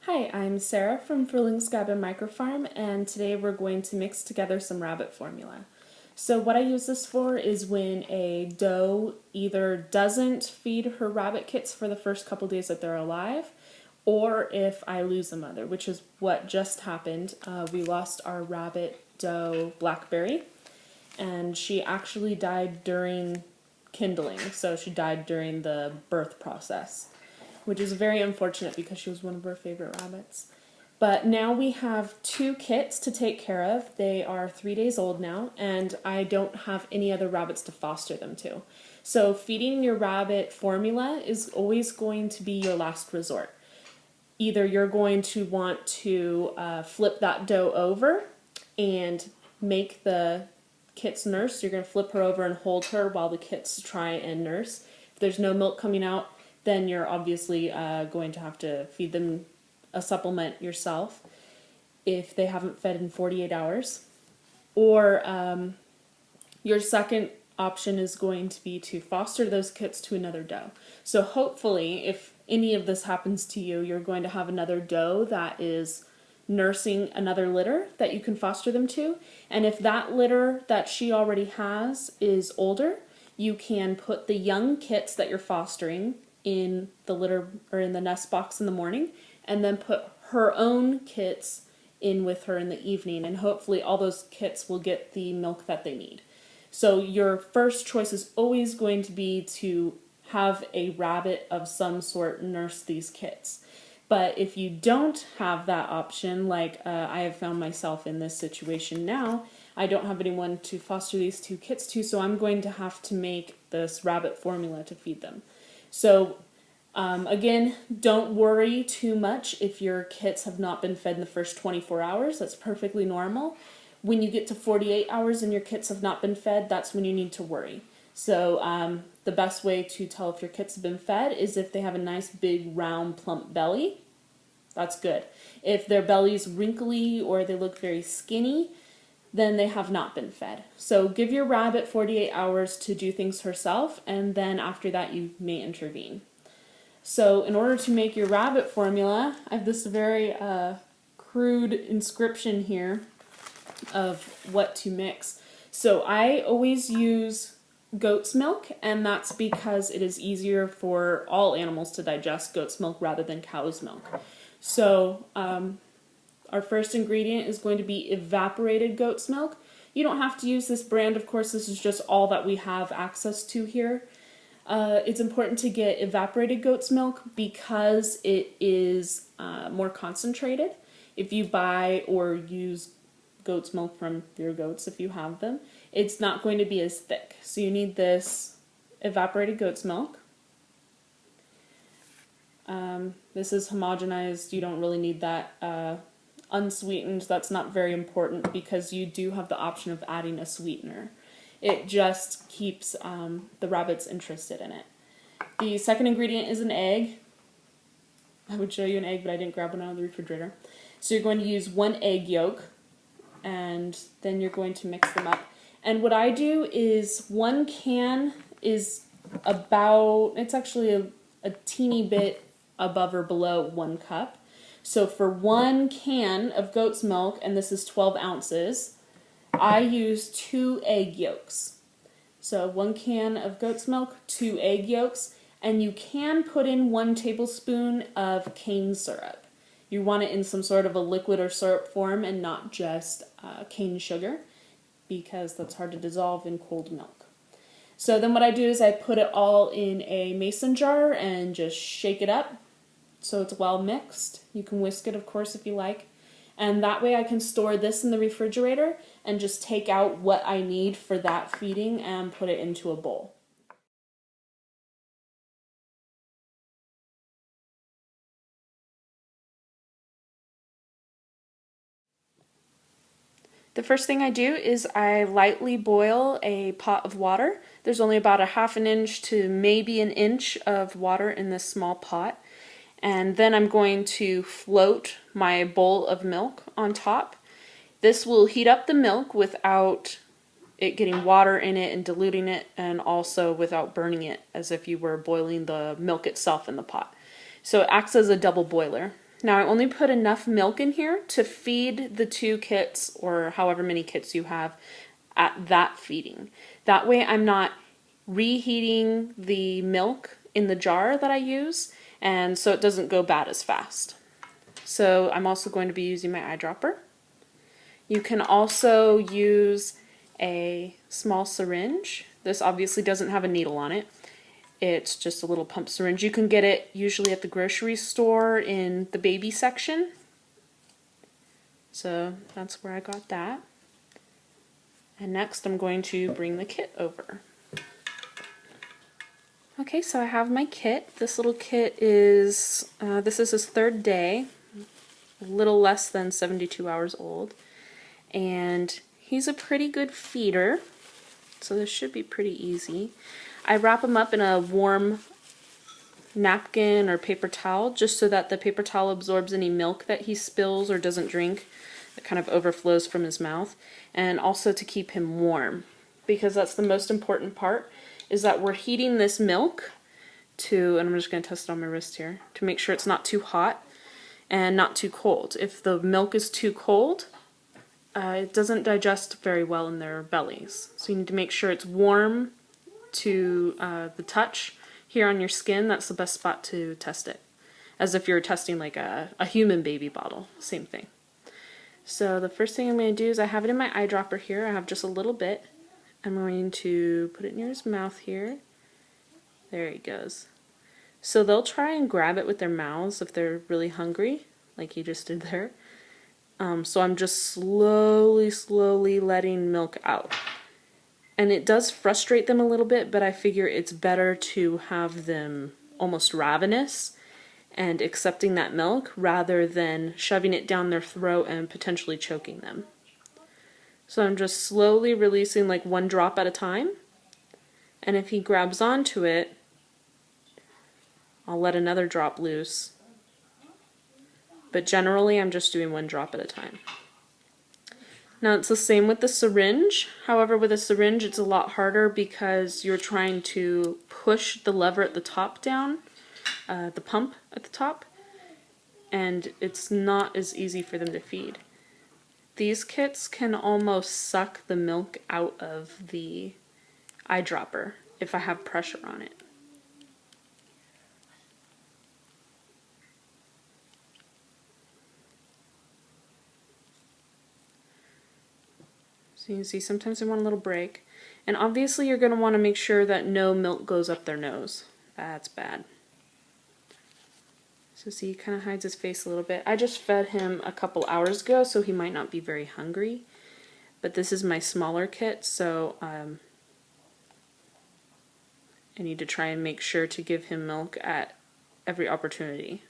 Hi, I'm Sarah from FMicroFarm, and today we're going to mix together some rabbit formula. So what I use this for is when a doe either doesn't feed her rabbit kits for the first couple days that they're alive, or if I lose a mother, which is what just happened. We lost our rabbit doe Blackberry, and she actually died during kindling, so she died during the birth process, which is very unfortunate because she was one of our favorite rabbits. But now we have two kits to take care of. They are 3 days old now, and I don't have any other rabbits to foster them to. So feeding your rabbit formula is always going to be your last resort. Either you're going to want to flip that doe over and make the kits nurse. You're going to flip her over and hold her while the kits try and nurse. If there's no milk coming out, then you're obviously going to have to feed them a supplement yourself if they haven't fed in 48 hours. Or your second option is going to be to foster those kits to another doe. So hopefully, if any of this happens to you, you're going to have another doe that is nursing another litter that you can foster them to. And if that litter that she already has is older, you can put the young kits that you're fostering in the litter or in the nest box in the morning, and then put her own kits in with her in the evening, and hopefully all those kits will get the milk that they need. So your first choice is always going to be to have a rabbit of some sort nurse these kits. But if you don't have that option, like I have found myself in this situation now, I don't have anyone to foster these two kits to, so I'm going to have to make this rabbit formula to feed them. So again, don't worry too much if your kits have not been fed in the first 24 hours. That's perfectly normal. When you get to 48 hours and your kits have not been fed, that's when you need to worry. So the best way to tell if your kits have been fed is if they have a nice big round plump belly. That's good. If their belly's wrinkly or they look very skinny, then they have not been fed. So give your rabbit 48 hours to do things herself, and then after that you may intervene. So in order to make your rabbit formula, I have this very crude inscription here of what to mix. So I always use goat's milk, and that's because it is easier for all animals to digest goat's milk rather than cow's milk. So our first ingredient is going to be evaporated goat's milk. You don't have to use this brand, of course. This is just all that we have access to here. It's important to get evaporated goat's milk because it is more concentrated. If you buy or use goat's milk from your goats, if you have them, it's not going to be as thick. So you need this evaporated goat's milk. This is homogenized. You don't really need that unsweetened. That's not very important because you do have the option of adding a sweetener. It just keeps the rabbits interested in it. The second ingredient is an egg. I would show you an egg, but I didn't grab one out of the refrigerator. So you're going to use 1 egg yolk, and then you're going to mix them up. And what I do is 1 can is about, it's actually a teeny bit above or below 1 cup. So for 1 can of goat's milk, and this is 12 ounces, I use 2 egg yolks. So 1 can of goat's milk, 2 egg yolks, and you can put in 1 tablespoon of cane syrup. You want it in some sort of a liquid or syrup form and not just cane sugar, because that's hard to dissolve in cold milk. So then what I do is I put it all in a mason jar and just shake it up so it's well mixed. You can whisk it, of course, if you like. And that way I can store this in the refrigerator and just take out what I need for that feeding and put it into a bowl. The first thing I do is I lightly boil a pot of water. There's only about a ½ an inch to maybe an inch of water in this small pot. And then I'm going to float my bowl of milk on top. This will heat up the milk without it getting water in it and diluting it, and also without burning it as if you were boiling the milk itself in the pot. So it acts as a double boiler. Now I only put enough milk in here to feed the 2 kits, or however many kits you have, at that feeding. That way I'm not reheating the milk in the jar that I use, and so it doesn't go bad as fast. So I'm also going to be using my eyedropper. You can also use a small syringe. This obviously doesn't have a needle on it. It's just a little pump syringe. You can get it usually at the grocery store in the baby section. So that's where I got that. And next I'm going to bring the kit over. Okay, so I have my kit. This little kit is, this is his 3rd day, a little less than 72 hours old. And he's a pretty good feeder, so this should be pretty easy. I wrap him up in a warm napkin or paper towel just so that the paper towel absorbs any milk that he spills or doesn't drink that kind of overflows from his mouth, and also to keep him warm, because that's the most important part, is that we're heating this milk to, and I'm just going to test it on my wrist here, to make sure it's not too hot and not too cold. If the milk is too cold, it doesn't digest very well in their bellies. So you need to make sure it's warm to the touch here on your skin. That's the best spot to test it, as if you're testing like a human baby bottle, same thing. So the first thing I'm going to do is I have it in my eyedropper here. I have just a little bit. I'm going to put it near his mouth here. There he goes. So they'll try and grab it with their mouths if they're really hungry, like you just did there. So I'm just slowly letting milk out. And it does frustrate them a little bit, but I figure it's better to have them almost ravenous and accepting that milk rather than shoving it down their throat and potentially choking them. So I'm just slowly releasing like 1 drop at a time. And if he grabs onto it, I'll let another drop loose. But generally I'm just doing 1 drop at a time. Now it's the same with the syringe. However, with a syringe it's a lot harder because you're trying to push the lever at the top down, the pump at the top, and it's not as easy for them to feed. These kits can almost suck the milk out of the eyedropper if I have pressure on it. So you can see sometimes they want a little break. And obviously you're going to want to make sure that no milk goes up their nose. That's bad. So see, he kind of hides his face a little bit. I just fed him a couple hours ago, so he might not be very hungry. But this is my smaller kit, so I need to try and make sure to give him milk at every opportunity.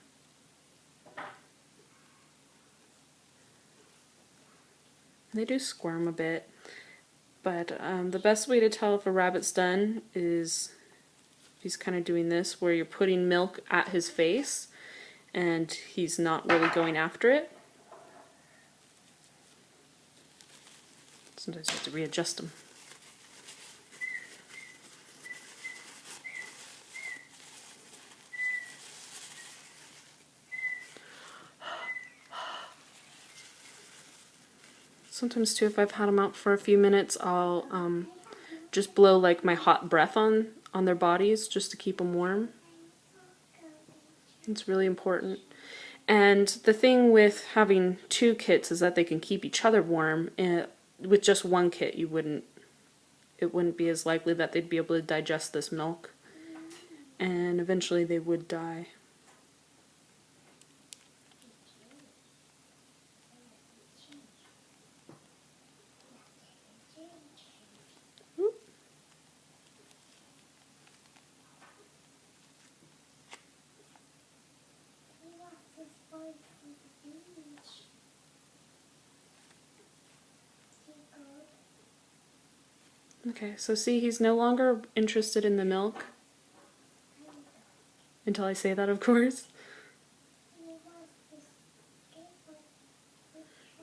They do squirm a bit, but the best way to tell if a rabbit's done is he's kind of doing this, where you're putting milk at his face and he's not really going after it. Sometimes you have to readjust them. Sometimes too, if I've had them out for a few minutes, I'll just blow like my hot breath on their bodies just to keep them warm. It's really important. And the thing with having 2 kits is that they can keep each other warm. With just 1 kit, it wouldn't be as likely that they'd be able to digest this milk, and eventually they would die. Okay, so see, he's no longer interested in the milk. Until I say that, of course.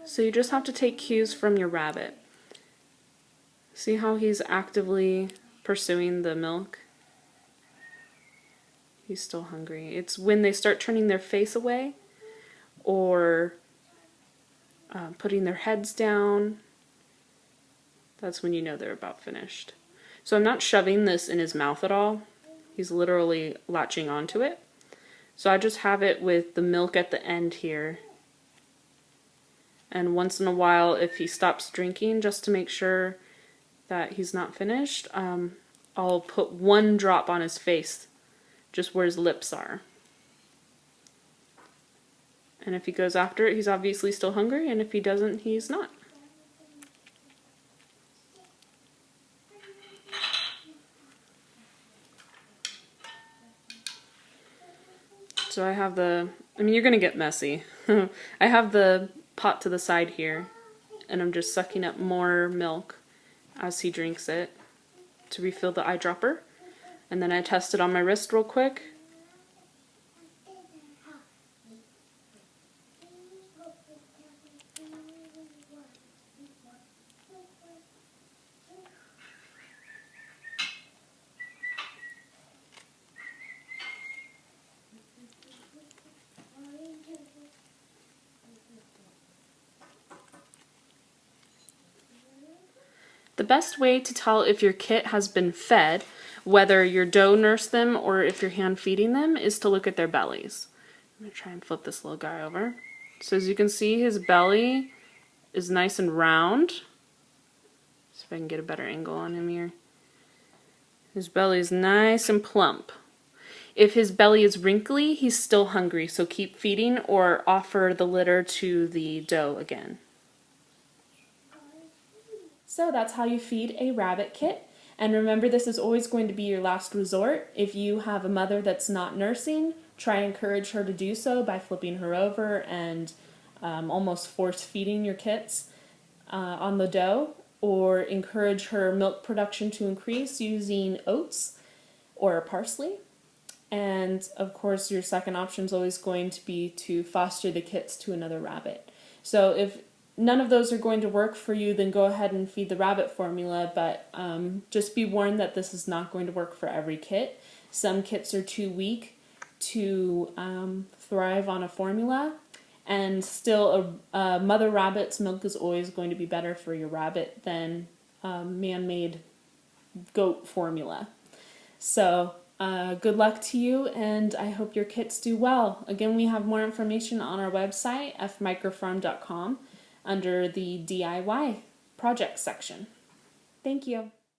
So you just have to take cues from your rabbit. See how he's actively pursuing the milk? He's still hungry. It's when they start turning their face away or putting their heads down, that's when you know they're about finished. So I'm not shoving this in his mouth at all. He's literally latching onto it. So I just have it with the milk at the end here. And once in a while, if he stops drinking, just to make sure that he's not finished, I'll put one drop on his face, just where his lips are. And if he goes after it, he's obviously still hungry, and if he doesn't, he's not. So I have you're going to get messy. I have the pot to the side here, and I'm just sucking up more milk as he drinks it to refill the eyedropper. And then I test it on my wrist real quick. The best way to tell if your kit has been fed, whether your dough nursed them or if you're hand feeding them, is to look at their bellies. I'm going to try and flip this little guy over. So as you can see, his belly is nice and round. See if I can get a better angle on him here. His belly is nice and plump. If his belly is wrinkly, he's still hungry, so keep feeding or offer the litter to the dough again. So that's how you feed a rabbit kit. And remember, this is always going to be your last resort. If you have a mother that's not nursing, try and encourage her to do so by flipping her over and almost force feeding your kits on the dough, or encourage her milk production to increase using oats or parsley. And of course, your second option is always going to be to foster the kits to another rabbit. So if none of those are going to work for you, then go ahead and feed the rabbit formula, but just be warned that this is not going to work for every kit. Some kits are too weak to thrive on a formula, and still a mother rabbit's milk is always going to be better for your rabbit than man-made goat formula. So good luck to you, and I hope your kits do well. Again, we have more information on our website, FMicroFarm.com, under the DIY project section. Thank you.